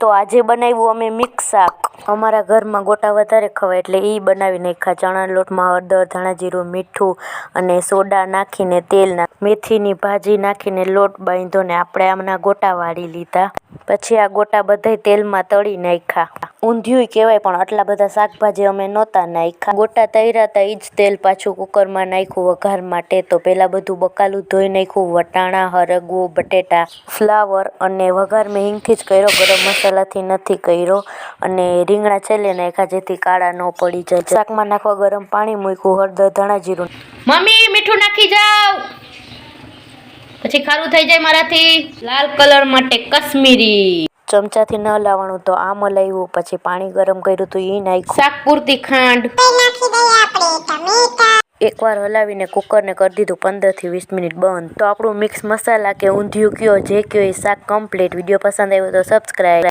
તો આજે બનાવ્યું અમે મિક્સ શાક। અમારા ઘરમાં ગોટા વધારે ખવાય એટલે એ બનાવી નાખ્યા। ચણા લોટમાં હળદર, ધાણા જીરું, મીઠું અને સોડા નાખીને તેલ મેથીની ભાજી નાખીને લોટ બાંધ્યો ને આપણે આમના ગોટા વાળી લીધા। પછી આ ગોટા બધાય તેલમાં તળી નાખ્યા। ઊંધિયું કહેવાય પણ આટલા બધા શાકભાજી અમે નહોતા નાખ્યા। ગોટા તળ્યા હતા એ જ તેલ પાછું કુકરમાં નાખ્યું વઘાર માટે। તો પહેલાં બધું બકાલું ધોઈ નાખ્યું, વટાણા, હરગવું, બટેટા, ફ્લાવર અને વઘાર મેં હિંગથી જ કર્યો, ગરમ મસાલાથી નથી કર્યો। અને રીંગણા છેલ્લે નાખ્યા જેથી કાળા ન પડી જાય। શાકમાં નાખવા ગરમ પાણી મૂક્યું, હળદર, ધાણા જીરું। મમ્મી મીઠું નાખી જાવ પછી ખારું થઈ જાય મારાથી। લાલ કલર માટે કશ્મીરી ચમચાથી ન હલાવવાનું તો આમ હલાવ્યું, પછી પાણી ગરમ કર્યું તો એ નાખ્યું। શાક પૂરતી ખાંડ એકવાર હલાવીને કુકરને કરી દીધું 15 થી 20 મિનિટ બંધ। તો આપણું મિક્સ મસાલા કે ઊંધિયું કયો જે કયો એ શાક કમ્પ્લીટ। વિડીયો પસંદ આવ્યો તો સબસ્ક્રાઈબ।